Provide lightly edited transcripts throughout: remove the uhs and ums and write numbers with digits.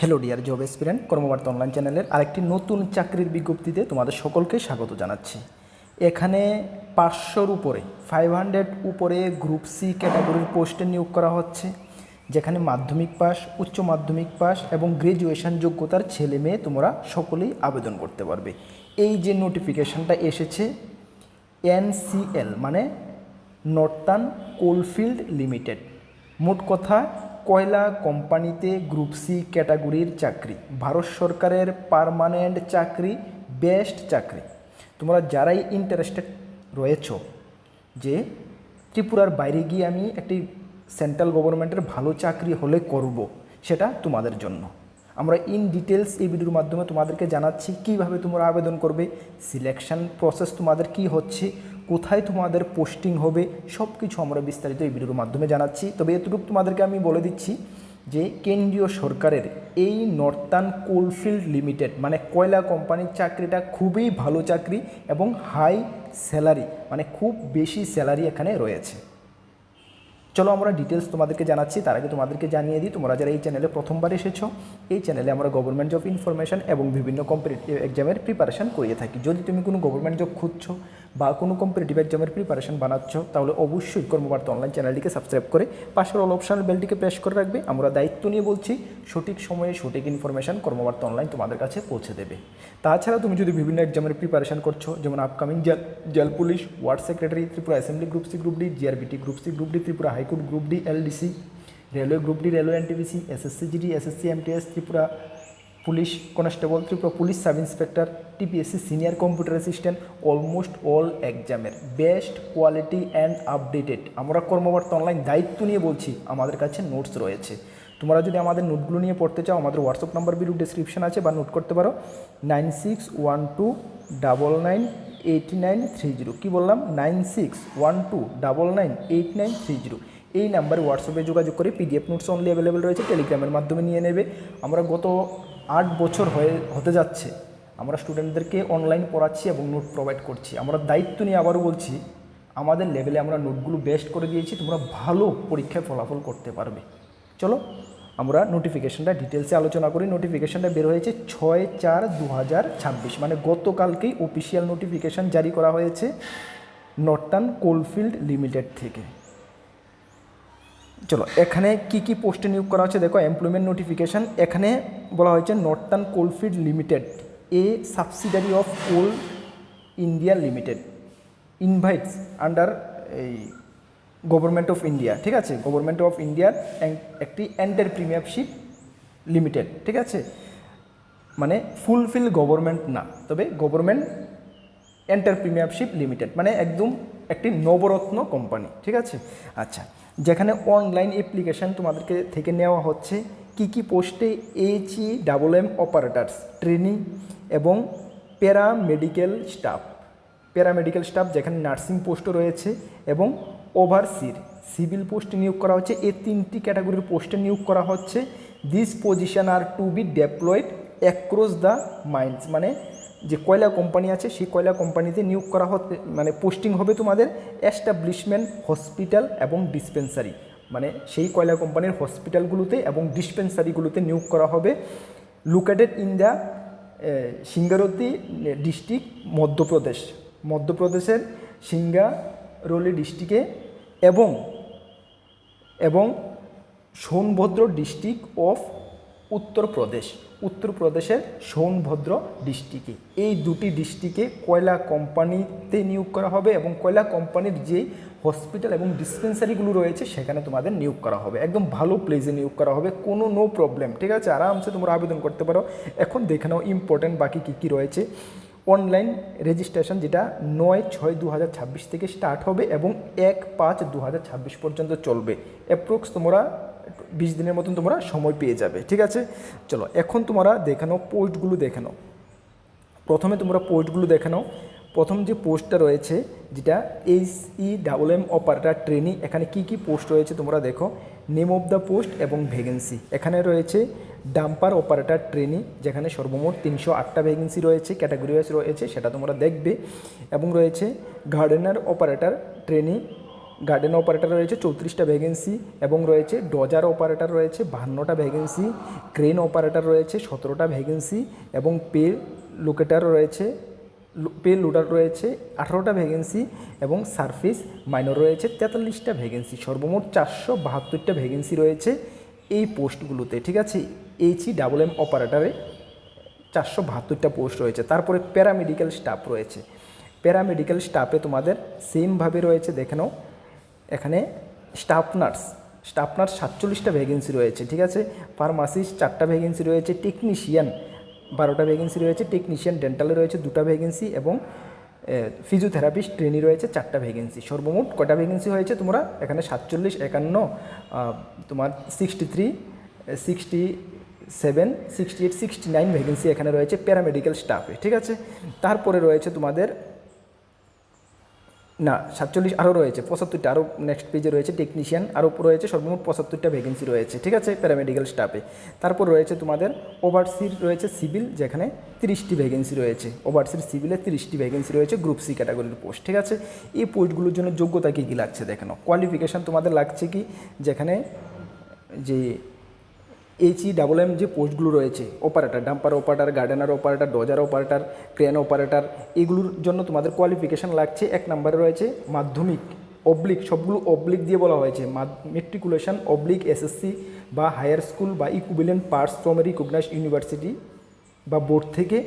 Hello dear job এসপিরেন্ট, কর্মবার্তা online চ্যানেলের আরেকটি নতুন চাকরির বিজ্ঞপ্তিতে তোমাদের সকলকে স্বাগত জানাচ্ছি। এখানে 500-র উপরে 500 উপরে গ্রুপ সি ক্যাটাগরির পোস্টে নিয়োগ করা হচ্ছে, যেখানে মাধ্যমিক পাস, উচ্চ মাধ্যমিক পাস এবং গ্র্যাজুয়েশন যোগ্যতার ছেলে মেয়ে তোমরা সকলেই আবেদন করতে পারবে। এই যে নোটিফিকেশানটা এসেছে, NCL মানে নর্থার্ন কোলফিল্ড লিমিটেড, মোট কথা কয়লা কোম্পানিতে গ্রুপ সি ক্যাটাগরির চাকরি, ভারত সরকারের পার্মানেন্ট চাকরি, বেস্ট চাকরি। তোমরা যারাই ইন্টারেস্টেড রয়েছ যে ত্রিপুরার বাইরে গিয়ে আমি একটি সেন্ট্রাল গভর্নমেন্টের ভালো চাকরি হলে করব, সেটা তোমাদের জন্য আমরা ইন ডিটেলস এই ভিডিওর মাধ্যমে তোমাদেরকে জানাচ্ছি কিভাবে তোমরা আবেদন করবে, সিলেকশন প্রসেস তোমাদের কি হচ্ছে, কোথায় তোমাদের পোস্টিং হবে, সব কিছু আমরা বিস্তারিত এই ভিডিওর মাধ্যমে জানাচ্ছি। তবে এতটুকু তোমাদেরকে আমি বলে দিচ্ছি যে কেন্দ্রীয় সরকারের এই নর্থার্ন কোলফিল্ড লিমিটেড মানে কয়লা কোম্পানির চাকরিটা খুবই ভালো চাকরি এবং হাই স্যালারি, মানে খুব বেশি স্যালারি এখানে রয়েছে। চলো আমরা ডিটেলস তোমাদেরকে জানাচ্ছি। তার আগে তোমাদেরকে জানিয়ে দিই, তোমরা যারা এই চ্যানেলে প্রথমবার এসেছো, এই চ্যানেলে আমরা গভর্নমেন্ট জব ইনফরমেশন এবং বিভিন্ন কম্পিটিটিভ এক্সামের প্রিপারেশন করিয়ে থাকি। যদি তুমি কোনো গভর্নমেন্ট জব খুঁজছো বা কোনো কম্পিটিটিভ এক্সামের প্রিপারেশন বানাচ্ছ, তাহলে অবশ্যই কর্মবার্তা অনলাইন চ্যানেলটিকে সাবস্ক্রাইব করে পাশের অল অপশনাল বেলটিকে প্রেস করে রাখবে। আমরা দায়িত্ব নিয়ে বলছি, সঠিক সময়ে সঠিক ইনফরমেশন কর্মবার্তা অনলাইন তোমাদের কাছে পৌঁছে দেবে। তাছাড়া তুমি যদি বিভিন্ন এক্সামের প্রিপারেশন করছো, যেমন upcoming jail police, ward secretary, Tripura assembly group C group D, GRBT group C group D, Tripura high court group D LDC, railway group D, railway NTPC, SSC GD, SSC MTS, Tripura police constable, Tripura police sub inspector, TPSC senior computer assistant, almost all এক্সামের best quality and updated আমরা Karmabarta online দায়িত্ব নিয়ে বলছি, আমাদের কাছে notes রয়েছে। তোমরা যদি আমাদের নোটগুলো নিয়ে পড়তে চাও, আমাদের হোয়াটসঅ্যাপ নাম্বার ভিডিও ডেসক্রিপশন আছে, বা নোট করতে পারো 9612998930। কী বললাম? 9612998930। এই নাম্বারে হোয়াটসঅ্যাপে যোগাযোগ করে পিডিএফ নোটস অনলি অ্যাভেলেবেল রয়েছে, টেলিগ্রামের মাধ্যমে নিয়ে নেবে। আমরা গত 8 বছর হতে যাচ্ছে আমরা স্টুডেন্টদেরকে অনলাইন পড়াচ্ছি এবং নোট প্রোভাইড করছি। আমরা দায়িত্ব নিয়ে আবারও বলছি, আমাদের লেভেলে আমরা নোটগুলো বেস্ট করে দিয়েছি, তোমরা ভালো পরীক্ষায় ফলাফল করতে পারবে। চলো আমরা নোটিফিকেশানটা ডিটেলসে আলোচনা করি। নোটিফিকেশানটা বের হয়েছে 6/4/2026, মানে গতকালকেই অফিসিয়াল নোটিফিকেশান জারি করা হয়েছে নর্থার্ন কোলফিল্ড লিমিটেড থেকে। চলো এখানে কি কি পোস্টে নিয়োগ করা হচ্ছে দেখো। এমপ্লয়মেন্ট নোটিফিকেশান এখানে বলা হয়েছে northern coalfield limited, a subsidiary of Coal India limited, invites under এই গভর্নমেন্ট অফ ইন্ডিয়া, ঠিক আছে, গভর্নমেন্ট অফ ইন্ডিয়ার একটি এন্টারপ্রিনিয়রশিপ লিমিটেড, ঠিক আছে, মানে ফুলফিল গভর্নমেন্ট না, তবে গভর্নমেন্ট এন্টারপ্রিনিয়রশিপ লিমিটেড, মানে একদম একটি নবরত্ন কোম্পানি, ঠিক আছে। আচ্ছা, যেখানে অনলাইন অ্যাপ্লিকেশান তোমাদেরকে থেকে নেওয়া হচ্ছে কি কি পোস্টে, HEMM অপারেটার্স ট্রেনিং এবং প্যারামেডিক্যাল স্টাফ, যেখানে নার্সিং পোস্টও রয়েছে, এবং ওভারসির সিভিল পোস্টে নিয়োগ করা হচ্ছে। এই 3টি ক্যাটাগরির পোস্টে নিয়োগ করা হচ্ছে। This position are to be deployed across the mines, মানে যে কয়লা কোম্পানি আছে সেই কয়লা কোম্পানিতে নিয়োগ করা হতে, মানে পোস্টিং হবে তোমাদের এস্টাবলিশমেন্ট হসপিটাল এবং ডিসপেন্সারি, মানে সেই কয়লা কোম্পানির হসপিটালগুলোতে এবং ডিসপেন্সারিগুলোতে নিয়োগ করা হবে। লোকেটেড ইন দ্য সিঙ্গারোলি ডিস্ট্রিক্ট, মধ্যপ্রদেশের সিঙ্গারোলি ডিস্ট্রিক্টে, এবং সোনভদ্র ডিস্ট্রিক্ট অফ উত্তরপ্রদেশের সোনভদ্র ডিস্ট্রিক্টে। এই দুটি ডিস্ট্রিক্টে কয়লা কোম্পানিতে নিয়োগ করা হবে, এবং কয়লা কোম্পানির যে হসপিটাল এবং ডিসপেন্সারিগুলো রয়েছে সেখানে তোমাদের নিয়োগ করা হবে। একদম ভালো প্লেসে নিয়োগ করা হবে, কোনো নো প্রবলেম, ঠিক আছে, আরামসে তোমরা আবেদন করতে পারো। এখন দেখে নাও ইম্পর্টেন্ট বাকি কী কী রয়েছে। অনলাইন রেজিস্ট্রেশন যেটা 9/6/2026 থেকে স্টার্ট হবে এবং 1/5/2026 পর্যন্ত চলবে। অ্যাপ্রক্স তোমরা 20 দিনের মতন তোমরা সময় পেয়ে যাবে, ঠিক আছে। চলো এখন তোমরা দেখে নাও পোস্টগুলো দেখে নাও। প্রথমে তোমরা পোস্টগুলো দেখে নাও। প্রথম যে পোস্টটা রয়েছে যেটা HEMM অপারেটর ট্রেনিং, এখানে কি কি পোস্ট রয়েছে তোমরা দেখো। নেম অফ দ্য পোস্ট এবং ভ্যাকেন্সি, এখানে রয়েছে ডাম্পার অপারেটর ট্রেনিং, যেখানে সর্বমোট 308টা ভ্যাকেন্সি রয়েছে, ক্যাটাগরি ওয়াইজ রয়েছে, সেটা তোমরা দেখবে। এবং রয়েছে gardener operator training, garden operator রয়েছে 34টা ভ্যাকেন্সি এবং রয়েছে ডজার অপারেটর রয়েছে 52টা ভ্যাকেন্সি, ক্রেন অপারেটর রয়েছে 17টা ভ্যাকেন্সি এবং লোকেটার রয়েছে লোডার রয়েছে 18টা ভ্যাকেন্সি এবং সারফেস মাইনর রয়েছে 43টা ভ্যাকেন্সি। সর্বমোট 472টা ভ্যাকেন্সি রয়েছে এই পোস্টগুলোতে, ঠিক আছে। HEMM অপারেটরে 472টা পোস্ট রয়েছে। তারপরে প্যারামেডিক্যাল স্টাফ রয়েছে। প্যারামেডিক্যাল স্টাফে তোমাদের সেমভাবে রয়েছে, দেখে নাও এখানে স্টাফ নার্স 47টা ভ্যাকেন্সি রয়েছে, ঠিক আছে। ফার্মাসিস্ট 4টা ভ্যাকেন্সি রয়েছে, টেকনিশিয়ান 12টা ভ্যাকেন্সি রয়েছে, টেকনিশিয়ান ডেন্টালে রয়েছে 2টা ভ্যাকেন্সি এবং ফিজিওথেরাপিস্ট ট্রেনি রয়েছে 4টা ভ্যাকেন্সি। সর্বমোট কটা ভ্যাকেন্সি হয়েছে তোমরা এখানে 47, 51, তোমার 63, 67, 68, 69 ভ্যাকেন্সি এখানে রয়েছে প্যারামেডিক্যাল স্টাফে, ঠিক আছে। তারপরে রয়েছে তোমাদের 47 আরও রয়েছে 75টা, আরও নেক্সট পেজে রয়েছে টেকনিশিয়ান, আরও রয়েছে সর্বমোট 75টা ভ্যাকেন্সি রয়েছে, ঠিক আছে, প্যারামেডিক্যাল স্টাফে। তারপর রয়েছে তোমাদের ওভারসির রয়েছে সিভিল, যেখানে 30টি ভ্যাকেন্সি রয়েছে। ওভারসির সিভিলে 30টি ভ্যাকেন্সি রয়েছে গ্রুপ সি ক্যাটাগরির পোস্ট, ঠিক আছে। এই পোস্টগুলোর জন্য যোগ্যতা কী কী লাগছে দেখে নাও। কোয়ালিফিকেশান তোমাদের লাগছে কি, যেখানে যে HEMM যে পোস্টগুলো রয়েছে operator, dumper operator, gardener operator, dodger operator, crane operator, এগুলোর জন্য তোমাদের কোয়ালিফিকেশান লাগছে। 1 নম্বরে রয়েছে মাধ্যমিক অবলিক, সবগুলো অবলিক দিয়ে বলা হয়েছে, মেট্রিকুলেশন অবলিক SSC বা হায়ার স্কুল বা equivalent pass from recognised university বা বোর্ড থেকে,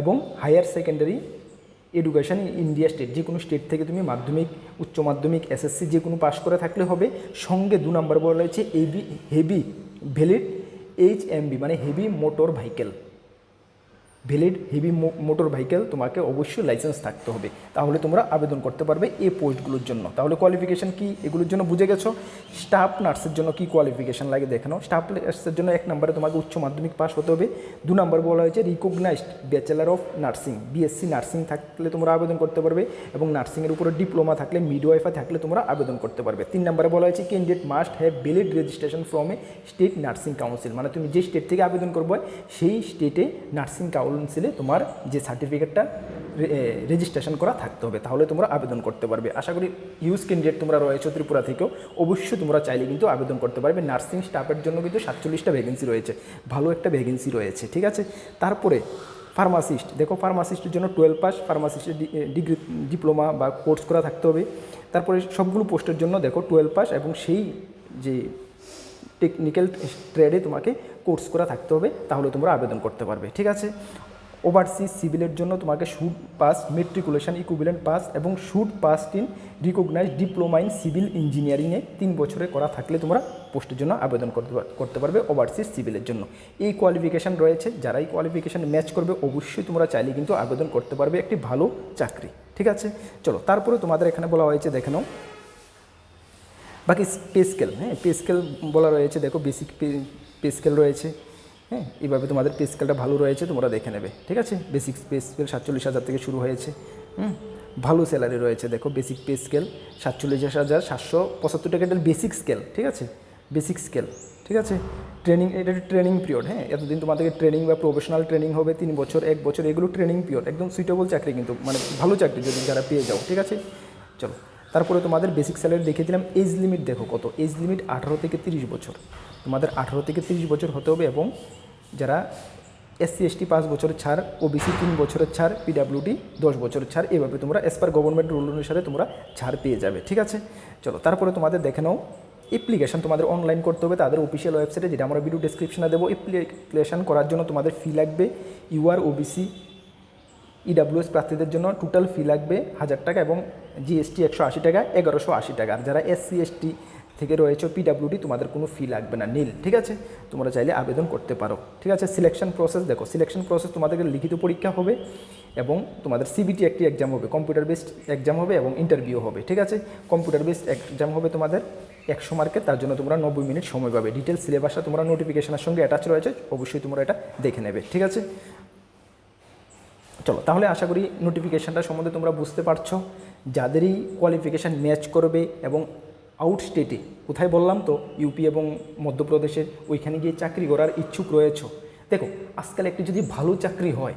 এবং higher secondary education India state, যে কোনো স্টেট থেকে তুমি মাধ্যমিক, উচ্চ মাধ্যমিক, SSC যে কোনো পাস করে থাকলে হবে। সঙ্গে 2 নম্বর বলা রয়েছে হেভি ভ্যালিড HMV মানে heavy motor vehicle, valid heavy motor vehicle তোমাকে অবশ্যই লাইসেন্স থাকতে হবে, তাহলে তোমরা আবেদন করতে পারবে এই পোস্টগুলোর জন্য। তাহলে কোয়ালিফিকেশান কি এগুলোর জন্য বুঝে গেছো। স্টাফ নার্সের জন্য কি কোয়ালিফিকেশান লাগে দেখে নাও। স্টাফ নার্সের জন্য 1 নম্বরে তোমাকে উচ্চ মাধ্যমিক পাস হতে হবে। 2 নম্বর বলা হয়েছে recognised bachelor of nursing, BSc nursing থাকলে তোমরা আবেদন করতে পারবে, এবং নার্সিংয়ের উপরে ডিপ্লোমা থাকলে, মিডওয়াইফার থাকলে তোমরা আবেদন করতে পারবে। 3 নম্বরে বলা হয়েছে candidate must have valid registration from a state nursing council, মানে তুমি যে স্টেট থেকে আবেদন করবে সেই স্টেটে নার্সিং কাউন্সিলে তোমার যে সার্টিফিকেটটা রেজিস্ট্রেশন করা থাকতে হবে, তাহলে তোমরা আবেদন করতে পারবে। আশা করি হিউজ ক্যান্ডিডেট তোমরা রয়েছে ত্রিপুরা থেকেও, অবশ্যই তোমরা চাইলে কিন্তু আবেদন করতে পারবে। নার্সিং স্টাফের জন্য কিন্তু 47টা ভ্যাকেন্সি রয়েছে, ভালো একটা ভ্যাকেন্সি রয়েছে, ঠিক আছে। তারপরে ফার্মাসিস্ট, দেখো ফার্মাসিস্টের জন্য 12 পাস, ফার্মাসিস্টের ডিগ্রি ডিপ্লোমা বা কোর্স করা থাকতে হবে। তারপরে সবগুলো পোস্টের জন্য দেখো 12 পাস এবং সেই যে টেকনিক্যাল ট্রেডে তোমাকে কোর্স করা থাকতে হবে, তাহলে তোমরা আবেদন করতে পারবে, ঠিক আছে। ওভারসিজ সিভিলের জন্য তোমাকে should pass matriculation equivalent pass এবং should pass in recognised diploma in civil ইঞ্জিনিয়ারিংয়ে 3 বছরে করা থাকলে তোমরা পোস্টের জন্য আবেদন করতে পারবে ওভারসিজ সিভিলের জন্য। এই কোয়ালিফিকেশান রয়েছে, যারা এই কোয়ালিফিকেশান ম্যাচ করবে অবশ্যই তোমরা চাইলে কিন্তু আবেদন করতে পারবে একটি ভালো চাকরি, ঠিক আছে। চলো, তারপরে তোমাদের এখানে বলা হয়েছে দেখে নাও বাকি পে স্কেল। হ্যাঁ, পে স্কেল বলা রয়েছে, দেখো বেসিক পে স্কেল রয়েছে। হ্যাঁ, এইভাবে তোমাদের পে স্কেলটা ভালো রয়েছে, তোমরা দেখে নেবে, ঠিক আছে। বেসিক পে স্কেল 47,000 থেকে শুরু হয়েছে। ভালো স্যালারি রয়েছে, দেখো বেসিক পে স্কেল 47,775 টাকা, এটা বেসিক স্কেল, ঠিক আছে, বেসিক স্কেল, ঠিক আছে। ট্রেনিং, এটা ট্রেনিং পিরিয়ড। হ্যাঁ, এতদিন তোমাদেরকে ট্রেনিং বা প্রফেশনাল ট্রেনিং হবে 3 বছর, 1 বছর, এগুলো ট্রেনিং পিরিয়ড, একদম সুইটেবল চাকরি কিন্তু, মানে ভালো চাকরি যদি যারা পেয়ে যাও, ঠিক আছে। চলো, তারপরে তোমাদের বেসিক স্যালারি দেখিয়ে দিলাম। এজ লিমিট দেখো কত, এজ লিমিট 18 থেকে 30 বছর, তোমাদের 18 থেকে 30 বছর হতে হবে, এবং যারা SC ST 5 বছরের ছাড়, OBC 3 বছরের ছাড়, PWD 10 বছরের ছাড়, এভাবে তোমরা অ্যাজ পার গভর্নমেন্ট রুল অনুসারে তোমরা ছাড় পেয়ে যাবে, ঠিক আছে। চলো, তারপরে তোমাদের দেখে নাও অ্যাপ্লিকেশন তোমাদের অনলাইন করতে হবে তাদের অফিসিয়াল ওয়েবসাইটে, যেটা আমরা ভিডিও ডেসক্রিপশনে দেবো। অ্যাপ্লিকেশন করার জন্য তোমাদের ফি লাগবে, UR OBC EWS প্রার্থীদের জন্য টোটাল ফি লাগবে 1000 টাকা এবং GST 180 টাকা, 1180 টাকা। আর যারা SC ST থেকে রয়েছে PWD তোমাদের কোনো ফি লাগবে না, নীল, ঠিক আছে। তোমরা চাইলে আবেদন করতে পারো, ঠিক আছে। সিলেকশন প্রসেস দেখো, সিলেকশন প্রসেস তোমাদেরকে লিখিত পরীক্ষা হবে এবং তোমাদের CBT একটি এক্সাম হবে, কম্পিউটার বেসড এক্সাম হবে এবং ইন্টারভিউ হবে, ঠিক আছে। কম্পিউটার বেসড এক্সাম হবে তোমাদের 100 মার্কের, তার জন্য তোমরা 90 মিনিট সময় পাবে। ডিটেলস সিলেবাসটা তোমরা নোটিফিকেশনের সঙ্গে অ্যাটাচ রয়েছে, অবশ্যই তোমরা এটা দেখে নেবে, ঠিক আছে। চলো, তাহলে আশা করি নোটিফিকেশানটা সম্বন্ধে তোমরা বুঝতে পারছো। যাদেরই কোয়ালিফিকেশান ম্যাচ করবে এবং আউট স্টেটে, কোথায় বললাম তো, ইউপি এবং মধ্যপ্রদেশের, ওইখানে গিয়ে চাকরি করার ইচ্ছুক রয়েছো, দেখো আজকাল একটি যদি ভালো চাকরি হয়,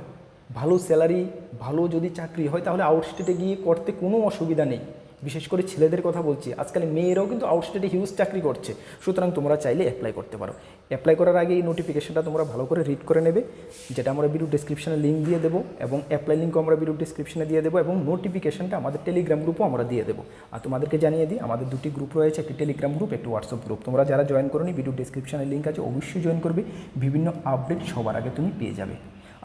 ভালো স্যালারি, ভালো যদি চাকরি হয়, তাহলে আউট স্টেটে গিয়ে করতে কোনো অসুবিধা নেই। বিশেষ করে ছেলেদের কথা বলছি, আজকাল মেয়েরাও কিন্তু আউটস্টেটে হিউজ চাকরি করছে। সুতরাং তোমরা চাইলে অ্যাপ্লাই করতে পারো। অ্যাপ্লাই করার আগে এই নোটিফিকেশনটা তোমরা ভালো করে রিড করে নেবে, যেটা আমরা ভিডিও ডেসক্রিপশনে লিঙ্ক দিয়ে দেবো, এবং অ্যাপ্লাই লিঙ্কও আমরা ভিডিও ডেসক্রিপশনে দিয়ে দেবো, এবং নোটিফিকেশনটা আমাদের টেলিগ্রাম গ্রুপও আমরা দিয়ে দেবো। আর তোমাদেরকে জানিয়ে দিই, আমাদের দুটি গ্রুপ রয়েছে, একটি টেলিগ্রাম গ্রুপ, একটি হোয়াটসঅ্যাপ গ্রুপ। তোমরা যারা জয়েন করোনি, ভিডিও ডেসক্রিপশনে লিঙ্ক আছে, অবশ্যই জয়েন করবে। বিভিন্ন আপডেট সবার আগে তুমি পেয়ে যাবে।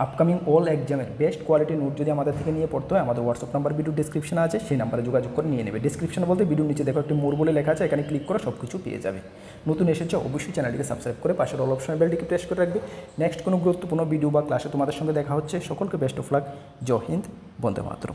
আপকামিং অল এক্সামের বেস্ট কোয়ালিটির নোট যদি আমাদের থেকে নিয়ে পড়তে হয়, আমাদের হোয়াটসঅ্যাপ নাম্বার ভিডিও ডেসক্রিপশনে আছে, সেই নাম্বারে যোগাযোগ করে নিয়ে নেবে। ডেসক্রিপশন বলতে ভিডিওর নিচে দেখো একটি মোর বলে লেখা আছে, এখানে ক্লিক করে সব কিছু পেয়ে যাবে। নতুন এসেছে অবশ্যই চ্যানেলটিকে সাবস্ক্রাইব করে পাশের অল অপশনের বেলটিকে প্রেস করে রাখবে। নেক্সট কোনো গুরুত্বপূর্ণ ভিডিও বা ক্লাসে তোমাদের সঙ্গে দেখা হচ্ছে। সকলকে best of luck. Jai Hind, Bande Mataram.